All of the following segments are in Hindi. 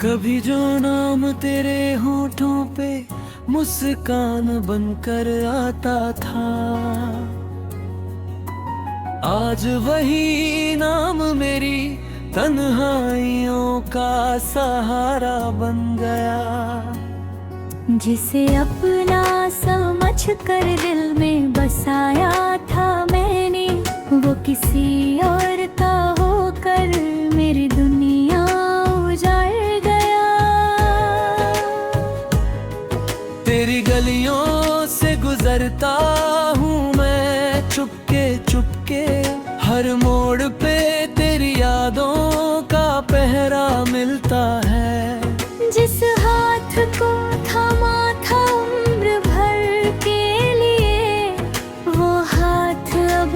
कभी जो नाम तेरे होठों पे मुस्कान बनकर आता था, आज वही नाम मेरी तन्हाइयों का सहारा बन गया। जिसे अपना समझ कर दिल में बसाया था मैंने, वो किसी और का होकर मेरी दुनिया उजाड़ गया। तेरी गलियों से गुजरता हूँ मैं चुपके चुपके, हर मोड़ पे तेरी यादों का पहरा मिलता है। जिस हाथ को थामा था उम्र भर के लिए, वो हाथ अब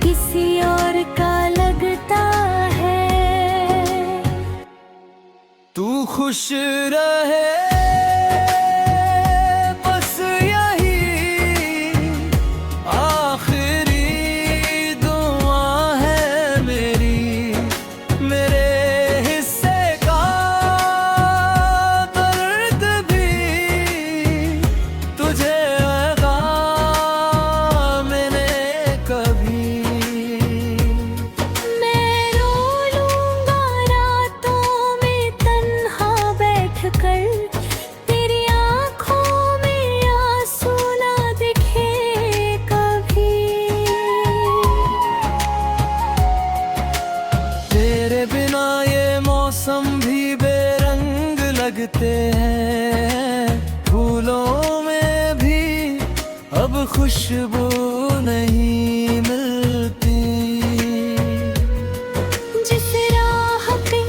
किसी और का लगता है। तू खुश रहे बस यही आखिरी दुआ है मेरी। मेरे हिस्से का दर्द भी तुझे लगा मैंने कभी। मैं रो लूंगा रातों में तन्हा बैठकर, तेरी आँखों में आंसू ना दिखे कभी। तेरे बिना ये मौसम भी बेरंग लगते हैं, फूलों में भी अब खुशबू नहीं मिलती। जिस राह पे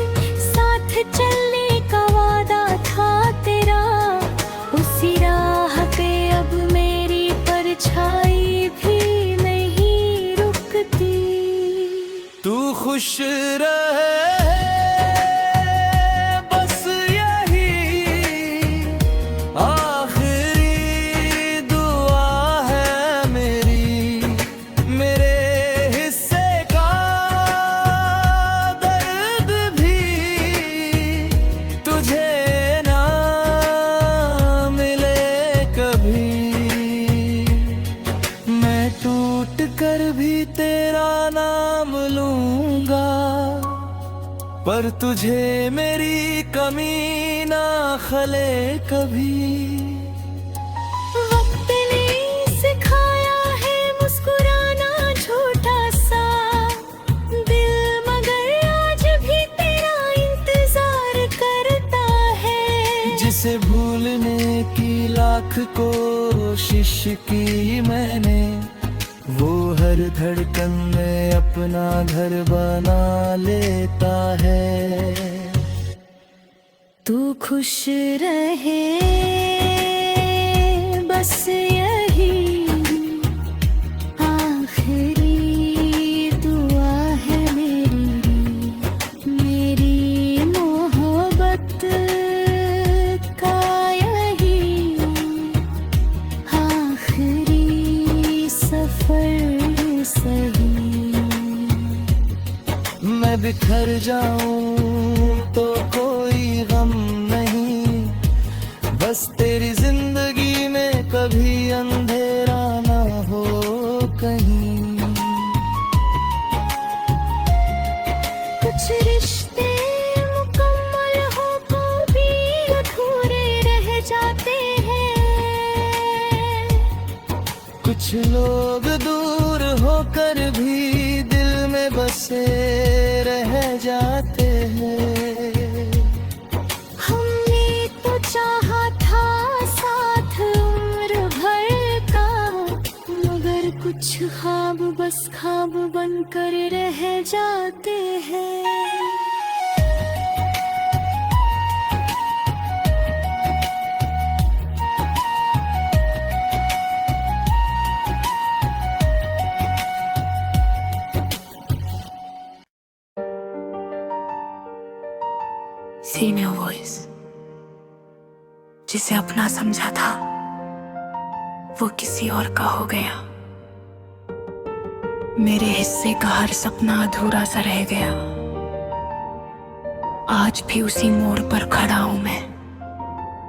साथ चलने का वादा था तेरा, उसी राह पे अब मेरी परछाई भी नहीं रुकती। तू खुश रहे बस यही आखिरी दुआ है मेरी। मेरे हिस्से का दर्द भी तुझे ना मिले कभी। मैं टूट कर भी तेरा नाम लूंगा, पर तुझे मेरी कमी ना खले कभी। वक्त ने सिखाया है मुस्कुराना झूठा सा दिल, मगर आज भी तेरा इंतजार करता है। जिसे भूलने की लाख कोशिश की मैंने, वो हर धड़कन में अपना घर बना लेता है। तू खुश रहे बस यही आखिरी दुआ है मेरी। मेरी मोहब्बत का यही आखिरी सफर सही। मैं बिखर जाऊं तो कोई गम नहीं, बस तेरी जिंदगी में कभी अंधेरा ना हो कहीं। कुछ रिश्ते मुकम्मल हो तो भी अधूरे रह जाते हैं। कुछ लोग दूर होकर भी दिल में बसे रह जाते हैं। हमने तो चाहा था साथ उम्र भर का, मगर कुछ ख्वाब बस ख्वाब बनकर रह जाते हैं। Female voice. जिसे अपना समझा था वो किसी और का हो गया। मेरे हिस्से का हर सपना अधूरा सा रह गया। आज भी उसी मोड़ पर खड़ा हूं मैं,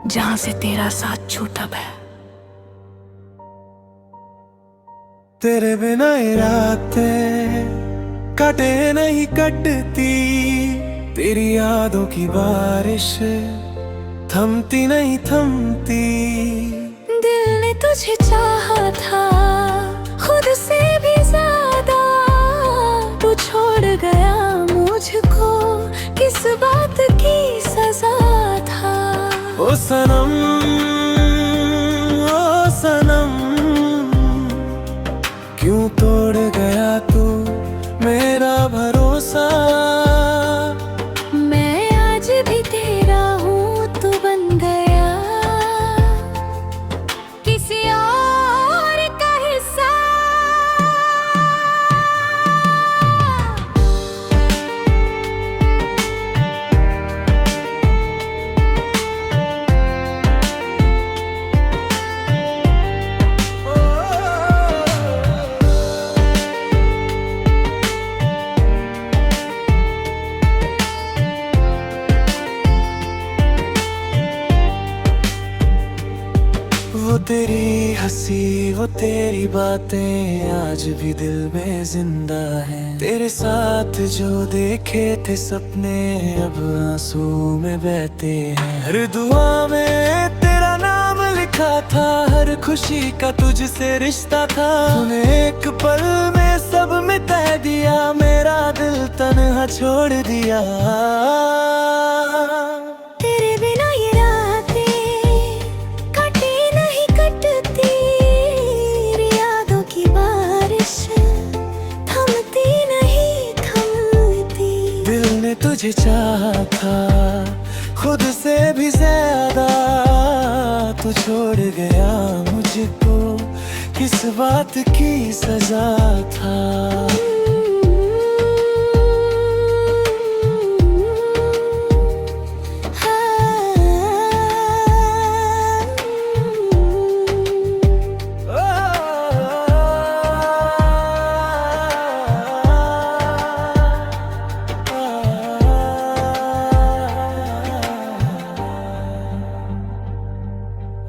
जहां से तेरा साथ छूटा है। तेरे बिना ये रातें कटे नहीं कटती, तेरी यादों की बारिश थमती नहीं थमती। दिल ने तुझे चाहा था खुद से भी ज्यादा, तू छोड़ गया मुझको, किस बात की सजा था। ओ सनम, ओ सनम, क्यों तोड़ गया तू मेरा भरोसा। मैं आज भी तेरा हूँ, तू बन गया किसी और का हिस्सा। वो तेरी हंसी, वो तेरी बातें आज भी दिल में जिंदा है। तेरे साथ जो देखे थे सपने अब आंसू में बहते हैं। हर दुआ में तेरा नाम लिखा था, हर खुशी का तुझसे रिश्ता था। तूने एक पल में सब मिटा दिया, मेरा दिल तन्हा छोड़ दिया। तेरे बिना ये रातें कटी नहीं कटती, यादों की बारिश थमती नहीं थमती। दिल ने तुझे चाहा था खुद से भी ज्यादा, तू छोड़ गया मुझको, किस बात की सजा था।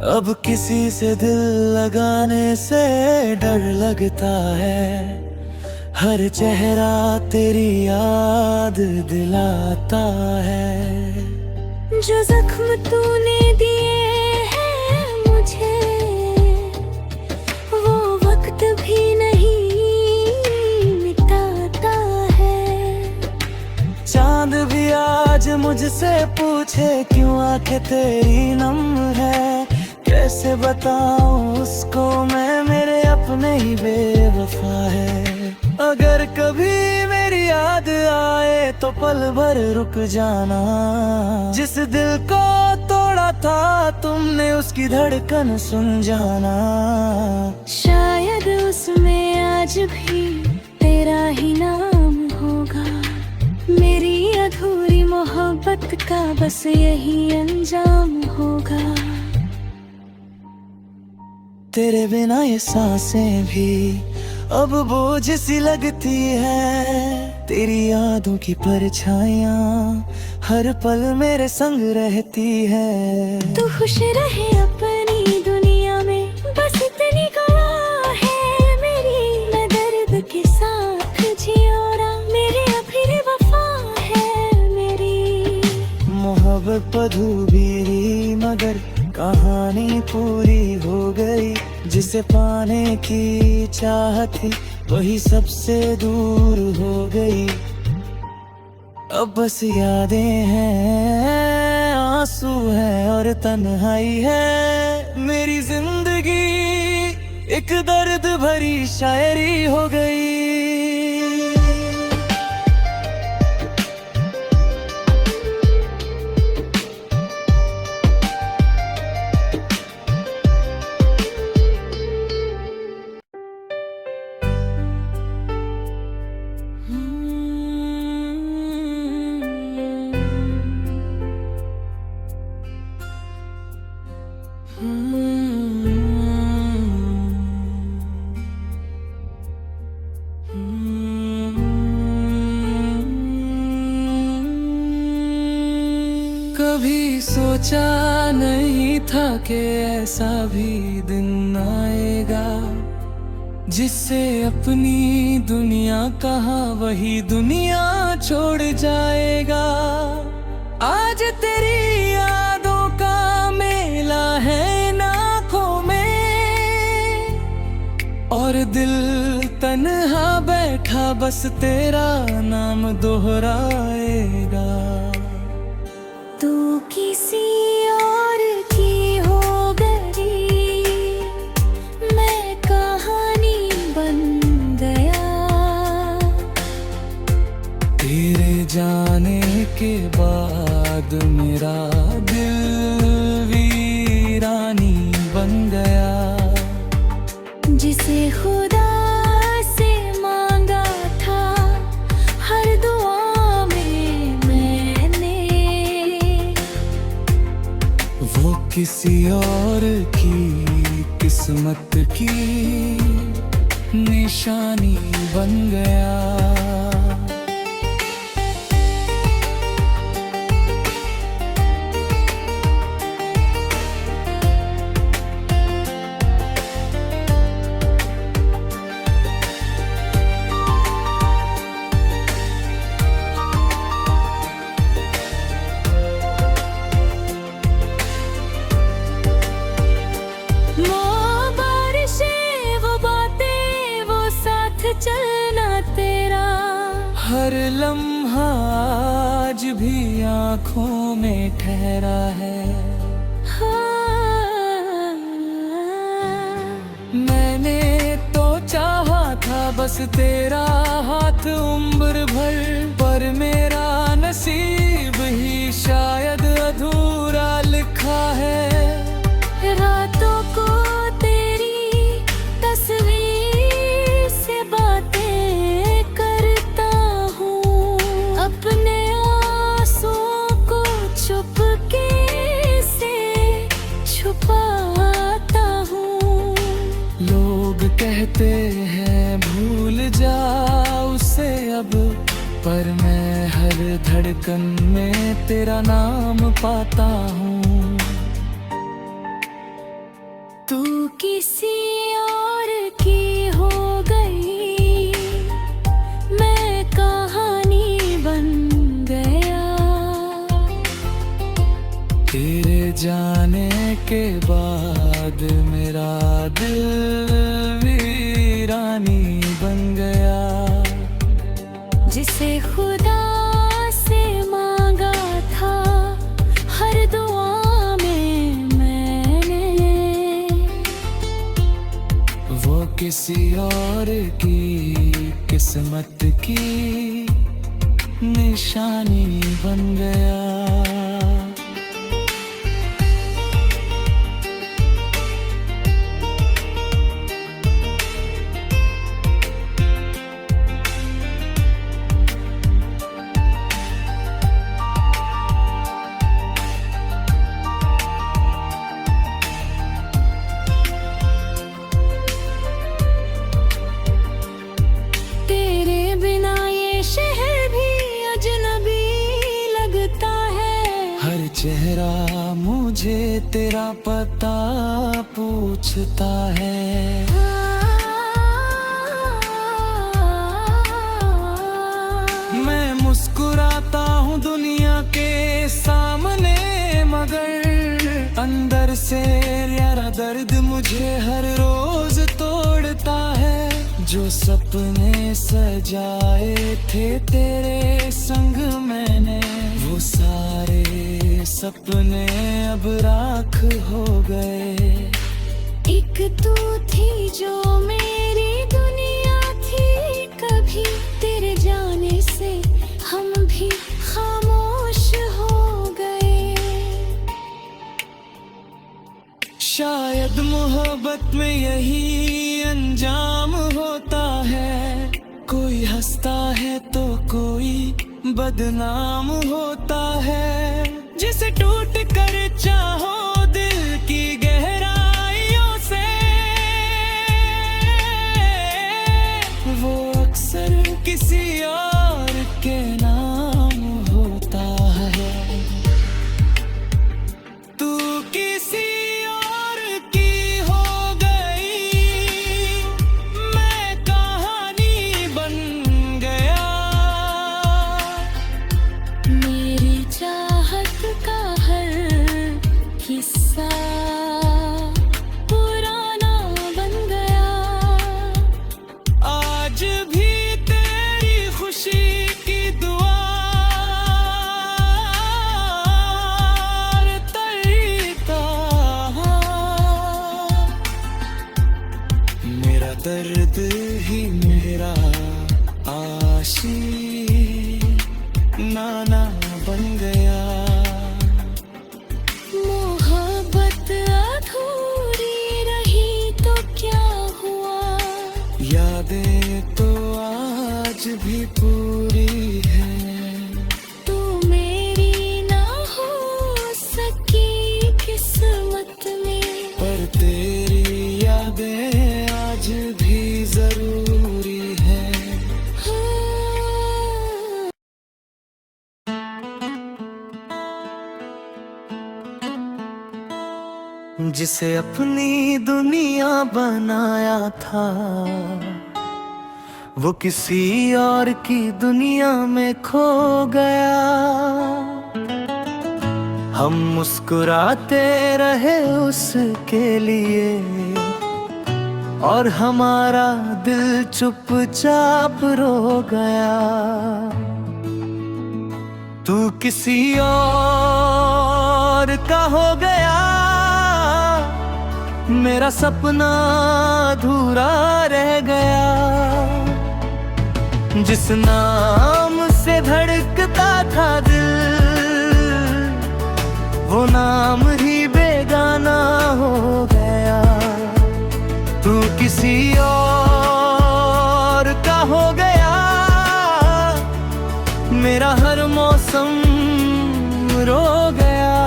अब किसी से दिल लगाने से डर लगता है, हर चेहरा तेरी याद दिलाता है। जो जख्म तूने दिए हैं मुझे, वो वक्त भी नहीं मिटाता है। चांद भी आज मुझसे पूछे क्यों आंखें तेरी नम है। कैसे बताऊं उसको मैं, मेरे अपने ही बेवफा है। अगर कभी मेरी याद आए तो पल भर रुक जाना। जिस दिल को तोड़ा था तुमने, उसकी धड़कन सुन जाना। शायद उसमें आज भी तेरा ही नाम होगा, मेरी अधूरी मोहब्बत का बस यही अंजाम होगा। तेरे बिना ये सांसें भी अब बोझ सी लगती है। तेरी यादों की परछाइयाँ हर पल मेरे संग रहती है। तू खुश रहे अपनी दुनिया में, बस इतनी दुआ है मेरी। मैं दर्द के साथ जियोरा, मेरे फिर वफा है मेरी। मोहब्बत अधूरी मगर कहानी पूरी हो गई। जिसे पाने की चाहत थी वही सबसे दूर हो गई। अब बस यादें हैं, आंसू है और तन्हाई है। मेरी जिंदगी एक दर्द भरी शायरी हो गई। कभी सोचा नहीं था कि ऐसा भी दिन आएगा, जिससे अपनी दुनिया कहाँ वही दुनिया छोड़ जाएगा। आज तेरी यादों का मेला है इन आँखों में, और दिल तन्हा बैठा बस तेरा नाम दोहराएगा। तू किसी और की हो गई, मैं कहानी बन गया। तेरे जाने के बाद मेरा दिल वीरानी बन गया। जिसे खुदा से मांगा था हर दुआ में मैंने, वो किसी और की किस्मत की निशानी बन गया। चलना तेरा हर लम्हा आज भी आँखों में ठहरा है। हाँ। मैंने तो चाहा था बस तेरा हाथ उम्र भर, पर मेरा नसीब ही शायद अधूरा लिखा है। रातों को तेरी तस्वीर से बातें करता हूँ, अपने आंसुओं को चुपके से छुपाता हूँ। लोग कहते हैं भूल जा उसे अब, पर मैं हर धड़कन में तेरा नाम पाता हूँ। तू किसी और की हो गई, मैं कहानी बन गया। तेरे जाने के बाद मेरा दिल वीरानी बन गया। जिसे खुदा से मांगा था हर दुआ में मैंने, वो किसी और की किस्मत की निशानी बन गया। चेहरा मुझे तेरा पता पूछता है। मैं मुस्कुराता हूँ दुनिया के सामने, मगर अंदर से यारा दर्द मुझे हर रोज तोड़ता है। जो सपने सजाए थे तेरे संग मैंने, वो सारे सपने अब राख हो गए। एक तू थी जो मेरी दुनिया थी, कभी तेरे जाने से हम भी खामोश हो गए। शायद मोहब्बत में यही अंजाम होता है, कोई हंसता है तो कोई बदनाम होता है। जिसे टूट कर चाहो दिल की गहराइयों से, वो अक्सर किसी और के नाम होता है। काशी नाना बन गया। मोहब्बत अधूरी रही तो क्या हुआ, यादें तो आज भी पूरी है। तू मेरी ना हो सकी किस्मत में, पर तेरी यादें आज भी जरूरी है। हाँ। जिसे अपनी दुनिया बनाया था, वो किसी और की दुनिया में खो गया। हम मुस्कुराते रहे उसके लिए, और हमारा दिल चुपचाप रो गया। तू किसी और का हो गया, मेरा सपना अधूरा रह गया। जिस नाम से धड़कता था दिल, वो नाम ही बेगाना हो गया। तू किसी और का हो गया, मेरा हर मौसम रो गया।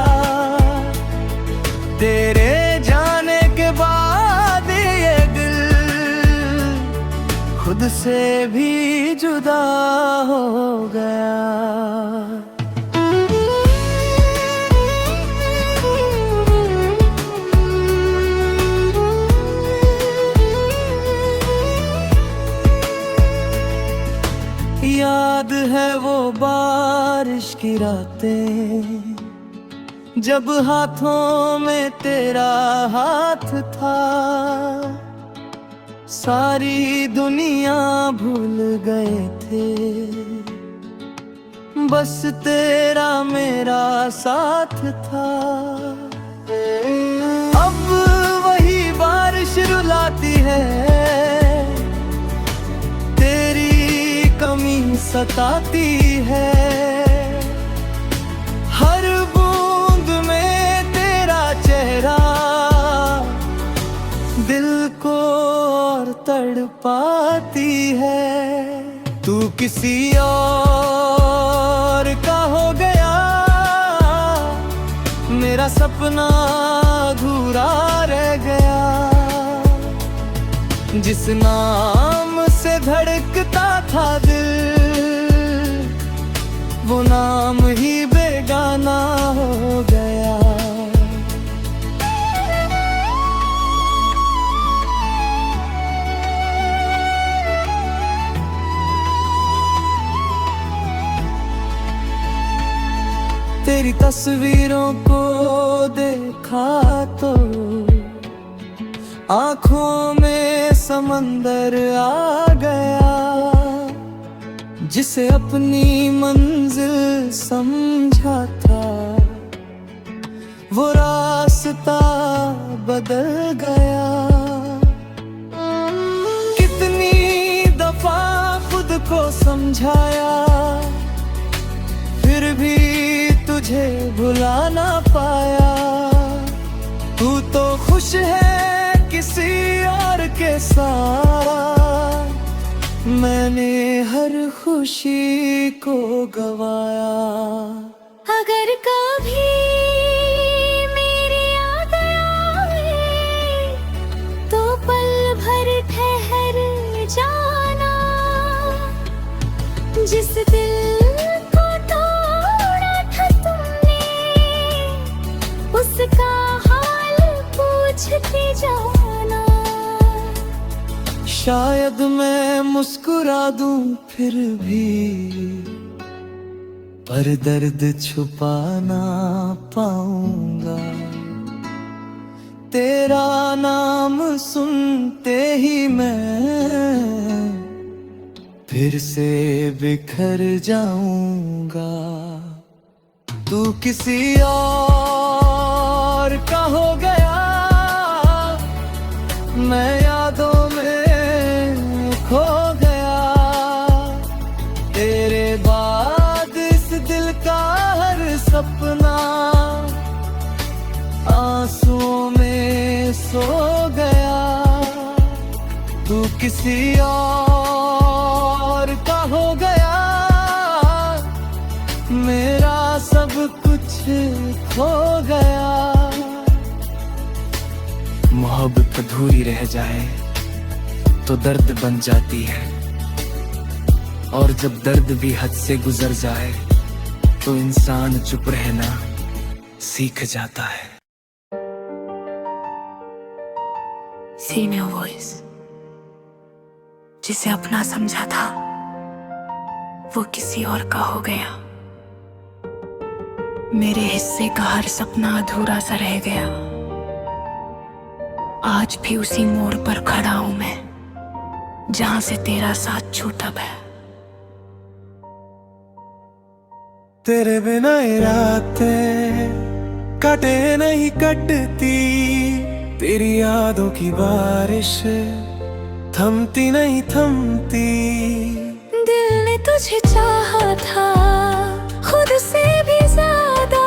तेरे जाने के बाद ये दिल खुद से भी जुदा हो गया। याद है वो बारिश की रातें, जब हाथों में तेरा हाथ था। सारी दुनिया भूल गए थे, बस तेरा मेरा साथ था। अब वही बारिश रुलाती है, कमी सताती है। हर बूंद में तेरा चेहरा दिल को और तड़पाती है। तू किसी और का हो गया, मेरा सपना अधूरा रह गया। जिस नाम से धड़कता था दिल, वो नाम ही बेगाना हो गया। तेरी तस्वीरों को देखा तो आँखों में समंदर आ गया। जिसे अपनी मंजिल समझा था, वो रास्ता बदल गया। कितनी दफा खुद को समझाया, फिर भी तुझे भुला ना पाया। तू तो खुश है किसी और के साथ, मैंने हर खुशी को गवाया। अगर कभी मेरी याद आए, तो पल भर ठहर जाना। जिस दिल को तोड़ा था तुमने, उसका हाल पूछती जाना। शायद मैं मुस्कुरा दूं फिर भी, पर दर्द छुपा ना पाऊंगा। तेरा नाम सुनते ही मैं फिर से बिखर जाऊंगा। तू किसी और का हो गया, मैं यादों में खो गया। सो गया, तू किसी और का हो गया, मेरा सब कुछ खो गया। मोहब्बत अधूरी रह जाए तो दर्द बन जाती है, और जब दर्द भी हद से गुजर जाए तो इंसान चुप रहना सीख जाता है। फीमेल वॉइस, जिसे अपना समझा था वो किसी और का हो गया। मेरे हिस्से का हर सपना अधूरा सा रह गया। आज भी उसी मोड़ पर खड़ा हूं मैं, जहां से तेरा साथ छूटा है। तेरे बिना ये रातें कटे नहीं कटती, तेरी यादों की बारिश थमती नहीं थमती। दिल ने तुझे चाहा था खुद से भी ज्यादा,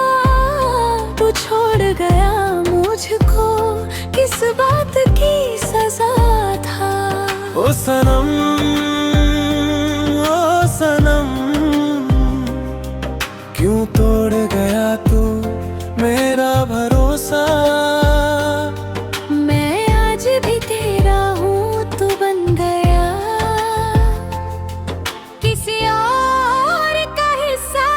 तू छोड़ गया मुझको, किस बात की सजा था। ओ सनम, ओ सनम, क्यों तोड़ गया तू मेरा भरोसा। मैं आज भी तेरा हूँ, तू बन गया किसी और का हिस्सा।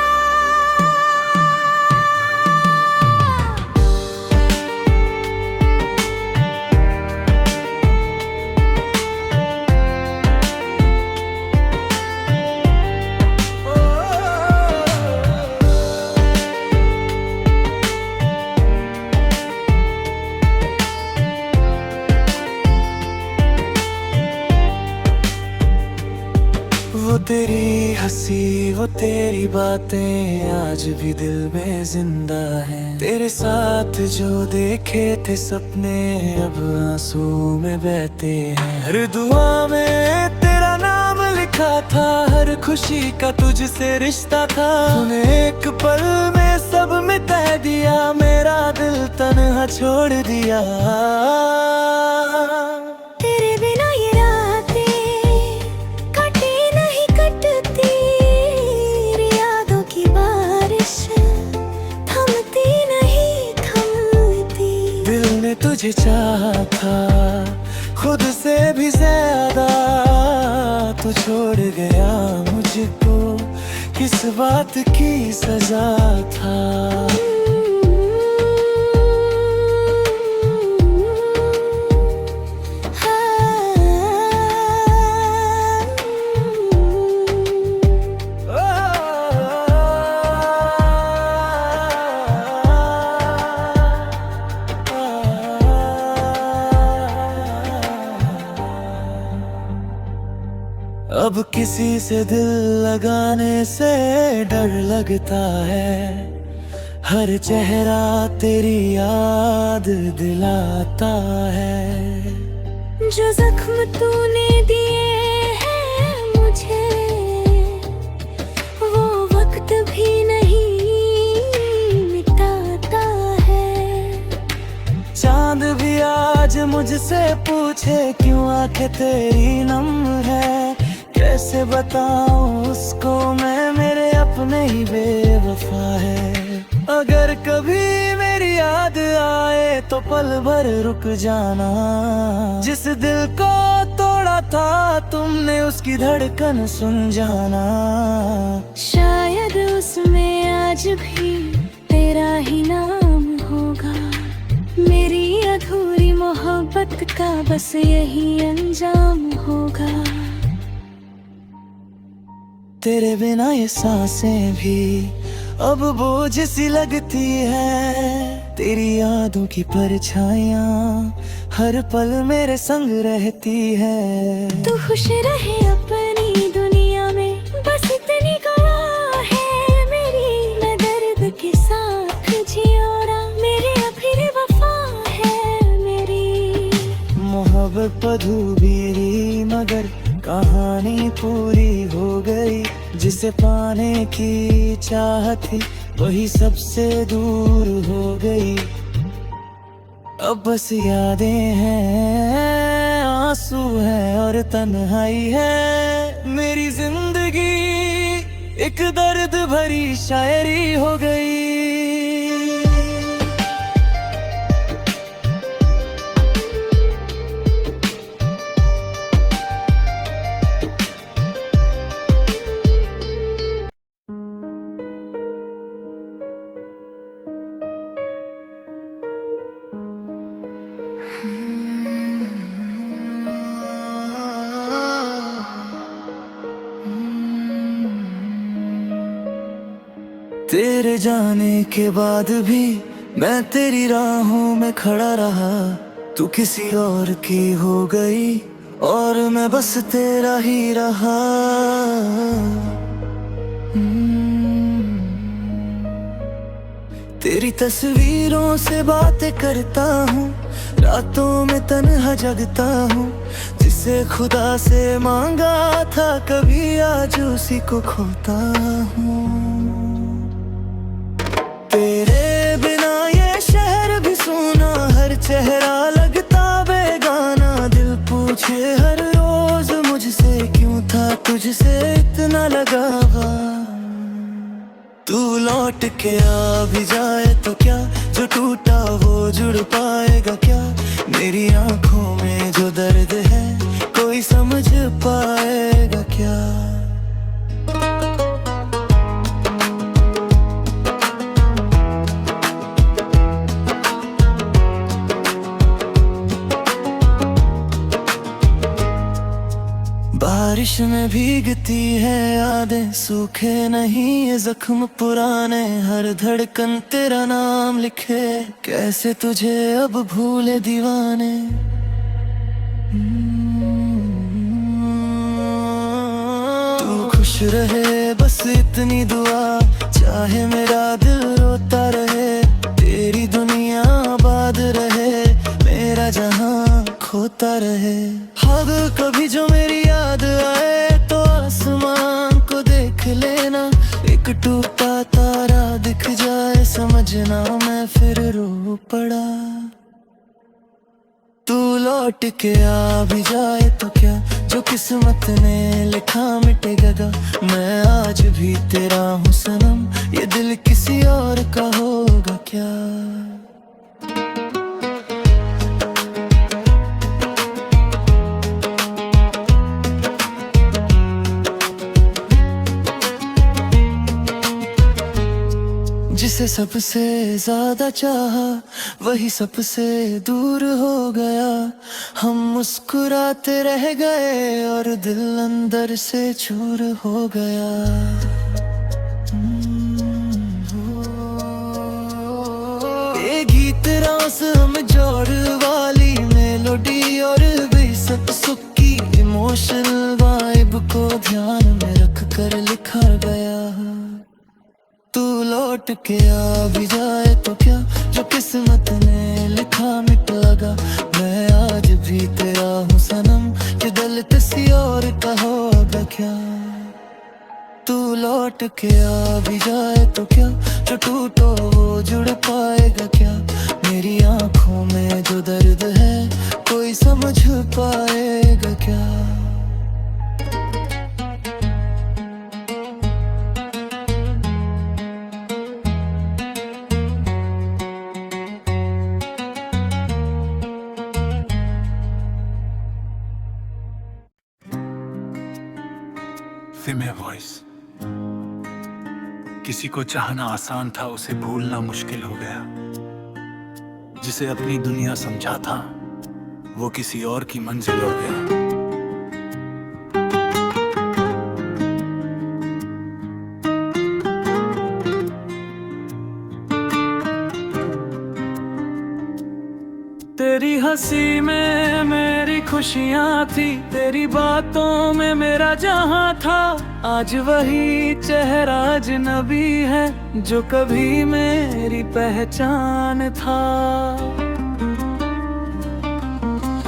वो तेरी हंसी, वो तेरी बातें आज भी दिल में जिंदा है। तेरे साथ जो देखे थे सपने अब आंसू में बहते हैं। हर दुआ में तेरा नाम लिखा था, हर खुशी का तुझसे रिश्ता था। तूने एक पल में सब मिटा दिया, मेरा दिल तन्हा छोड़ दिया। तेरे बिना ये रातें कटी नहीं कटती, यादों की बारिश थमती नहीं थमती। दिल ने तुझे चाहा था खुद से भी ज्यादा, तू छोड़ गया मुझको, किस बात की सजा था। अब किसी से दिल लगाने से डर लगता है, हर चेहरा तेरी याद दिलाता है। जो जख्म तूने दिए हैं मुझे, वो वक्त भी नहीं मिटाता है। चांद भी आज मुझसे पूछे क्यों आंखें तेरी नम है, कैसे बताऊं उसको मैं मेरे अपने ही बेवफा है। अगर कभी मेरी याद आए तो पल भर रुक जाना, जिस दिल को तोड़ा था तुमने उसकी धड़कन सुन जाना। शायद उसमें आज भी तेरा ही नाम होगा, मेरी अधूरी मोहब्बत का बस यही अंजाम होगा। तेरे बिना ये सांसें भी अब बोझ सी लगती है, तेरी यादों की परछाइयाँ हर पल मेरे संग रहती है। तू खुश रहे अपनी दुनिया में, बस इतनी दुआ है मेरी। मैं दर्द के साथ जियोरा, मेरे अभी वफा है मेरी। मोहब्बत अधूरी मगर कहानी पूरी हो गई, जिसे पाने की चाहत थी वही सबसे दूर हो गई। अब बस यादें हैं, आंसू है और तन्हाई है। मेरी जिंदगी एक दर्द भरी शायरी हो गई। तेरे जाने के बाद भी मैं तेरी राहों में खड़ा रहा। तू किसी और की हो गई और मैं बस तेरा ही रहा। तेरी तस्वीरों से बातें करता हूँ, रातों में तन्हा जगता हूँ। जिसे खुदा से मांगा था कभी आज उसी को खोता हूँ। तेरे बिना ये शहर भी सुना, हर चेहरा लगता बेगाना। दिल पूछे हर रोज मुझसे क्यों था तुझसे इतना लगावा। तू लौट के आ भी जाए तो क्या, जो टूटा वो जुड़ पाएगा क्या। मेरी आंखों में जो दर्द है कोई समझ पाएगा क्या। बारिश में भीगती है यादें, सूखे नहीं ये जख्म पुराने। हर धड़कन तेरा नाम लिखे, कैसे तुझे अब भूले दीवाने। तू खुश रहे बस इतनी दुआ, चाहे मेरा दिल रोता रहे। तेरी दुनिया आबाद रहे, मेरा जहां खोता रहे। अब कभी जो मेरी याद आए तो आसमान को देख लेना। एक टूटा तारा दिख जाए समझना मैं फिर रो पड़ा। तू लौट के आ भी जाए तो क्या, जो किस्मत ने लिखा मिटेगा। मैं आज भी तेरा हूँ सनम, ये दिल किसी और का होगा क्या। जिसे सबसे ज्यादा चाहा वही सबसे दूर हो गया। हम मुस्कुराते रह गए और दिल अंदर से चूर हो गया। ये गीत रास हम जोड़ वाली मेलोडी और बेसत सुख की इमोशनल वाइब को ध्यान में रख कर लिखा गया। तू लौट के आ भी जाए तो क्या, जो किस्मत ने लिखा मिट लगा। मैं आज भी तेरा हूँ सनम, ये दिल किसी और का होगा क्या। तू लौट के आ भी जाए तो क्या, जो टूटो वो जुड़ पाएगा क्या। मेरी आंखों में जो दर्द है कोई समझ पाएगा क्या। Female voice. किसी को चाहना आसान था, उसे भूलना मुश्किल हो गया। जिसे अपनी दुनिया समझा था वो किसी और की मंजिल हो गया। तेरी हंसी में मेरी खुशियाँ थी, तेरी बातों में मेरा जहां था। आज वही चेहरा अजनबी है जो कभी मेरी पहचान था।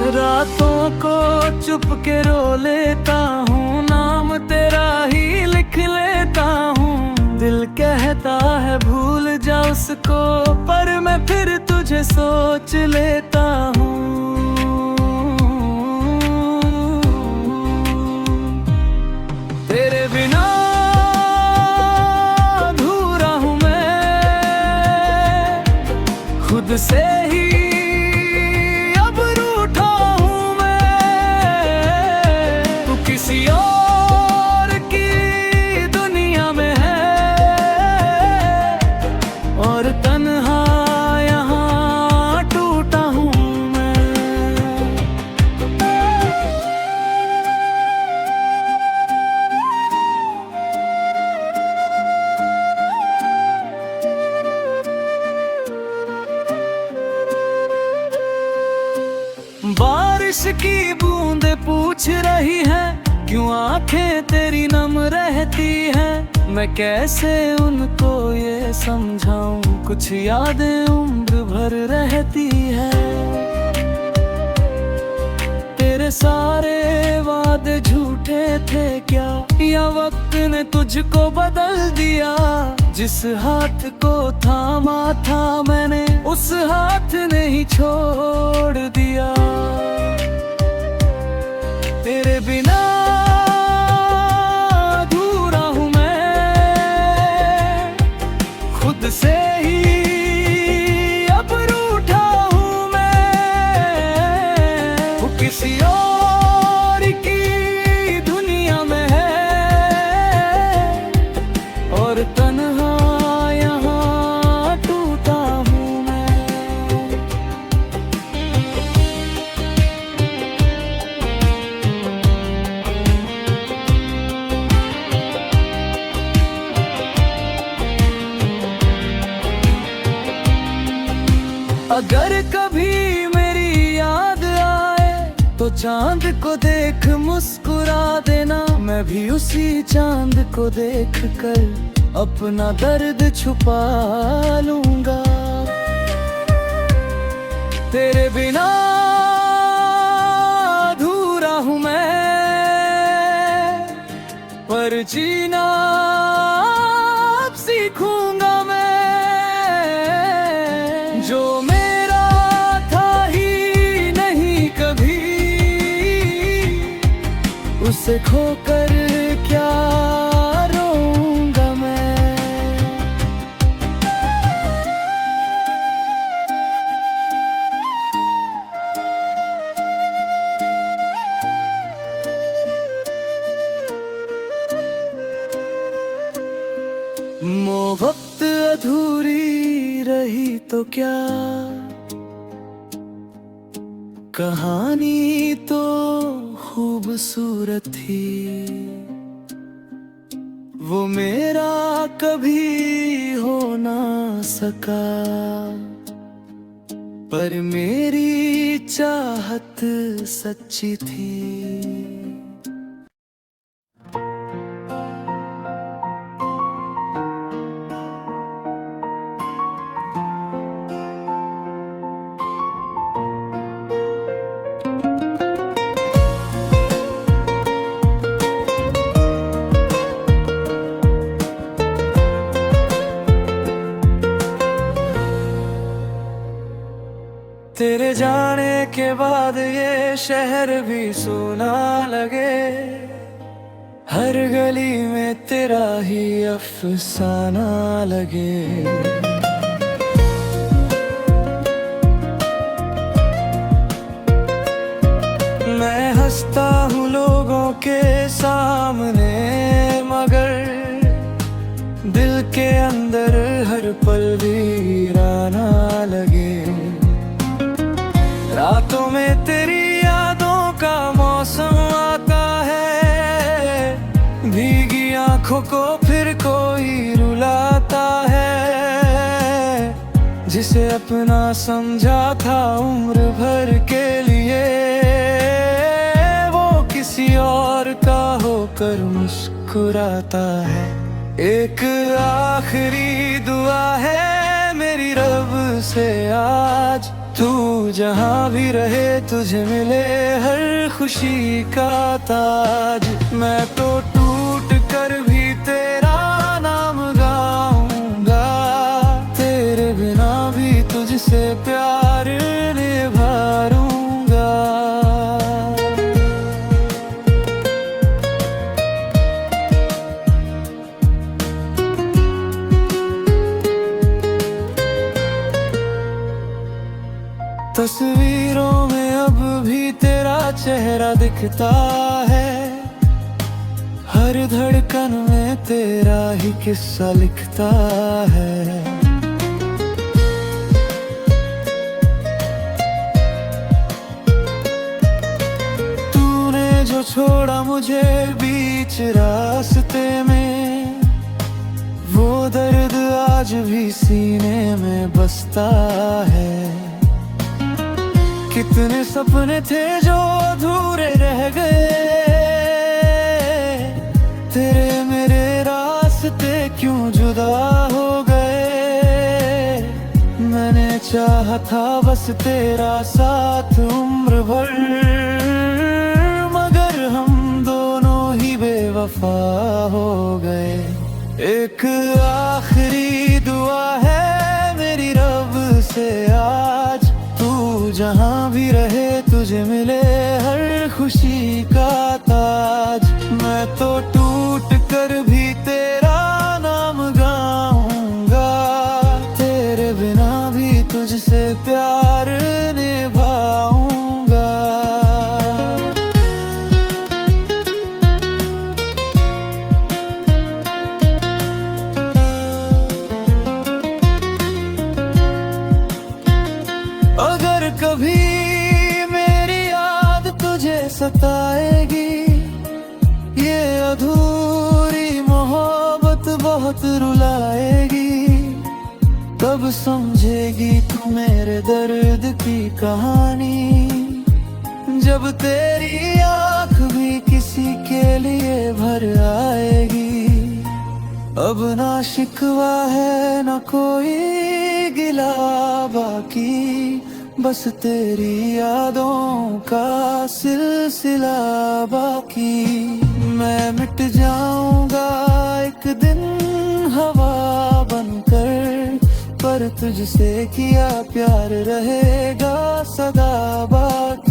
रातों को चुप के रो लेता हूँ, नाम तेरा ही लिख लेता हूँ। दिल कहता है भूल जा उसको, पर मैं फिर तुझे तुझे सोच लेता हूँ। तेरे बिना अधूरा हूँ मैं, खुद से ही अब रूठा हूँ मैं। तू किसी और की दुनिया में है और तन्हा यहाँ टूटा हूँ मैं। बारिश की बूंदें पूछ रही हैं, क्यों आंखें तेरी नम रहती हैं। मैं कैसे उनको ये समझाऊं, कुछ यादें उम्र भर रहती है। तेरे सारे वादे झूठे थे क्या, या वक्त ने तुझको बदल दिया। जिस हाथ को थामा था मैंने, उस हाथ ने ही छोड़ दिया। तेरे बिना अधूरा हूँ मैं, खुद से ही अब रूठा हूँ मैं। वो किसी और की दुनिया में है और तन्हा यहाँ टूटा हूँ मैं। अगर कभी मेरी याद आए तो चांद को देख मुस्कुरा देना। मैं भी उसी चांद को देख कर अपना दर्द छुपा लूंगा। तेरे बिना अधूरा हूँ मैं, पर जीना अब सीखूंगा मैं। जो मेरा था ही नहीं कभी, उसे खोकर क्या रोऊंगा मैं। मोहब्बत अधूरी रही तो क्या, कहानी तो खूबसूरत थी। वो मेरा कभी हो ना सका, पर मेरी चाहत सच्ची थी। तेरे जाने के बाद ये शहर भी सूना लगे। हर गली में तेरा ही अफसाना लगे। मैं हंसता हूँ लोगों के सामने, मगर दिल के अंदर हर पल वीराना लगे। रातों में तेरी यादों का मौसम आता है, भीगी आंखों को फिर कोई रुलाता है। जिसे अपना समझा था उम्र भर के लिए, वो किसी और का होकर मुस्कुराता है। एक आखिरी दुआ है मेरी रब से आज, तू जहाँ भी रहे तुझे मिले हर खुशी का ताज। मैं तो टूट कर भी तेरा नाम गाऊंगा, तेरे बिना भी तुझसे प्यार तस्वीरों में अब भी तेरा चेहरा दिखता है, हर धड़कन में तेरा ही किस्सा लिखता है। तूने जो छोड़ा मुझे बीच रास्ते में, वो दर्द आज भी सीने में बसता है। कितने सपने थे जो अधूरे रह गए, तेरे मेरे रास्ते क्यों जुदा हो गए। मैंने चाहा था बस तेरा साथ उम्र भर, मगर हम दोनों ही बेवफा हो गए। एक आखिरी दुआ है मेरी रब से आज, तू जहां भी रहे तुझे मिले हर खुशी का ताज। मैं तो टूट कर भी तेरा नाम गाऊंगा, तेरे बिना भी तुझसे प्यार निभाऊंगा। अगर कभी मेरी याद तुझे सताएगी, ये अधूरी मोहब्बत बहुत रुलाएगी, तब समझेगी तू मेरे दर्द की कहानी। जब तेरी आँख भी किसी के लिए भर आएगी, अब ना शिकवा है ना कोई गिला बाकी, बस तेरी यादों का सिलसिला बाकी। मैं मिट जाऊंगा एक दिन हवा बनकर, पर तुझसे किया प्यार रहेगा सदा बाकी।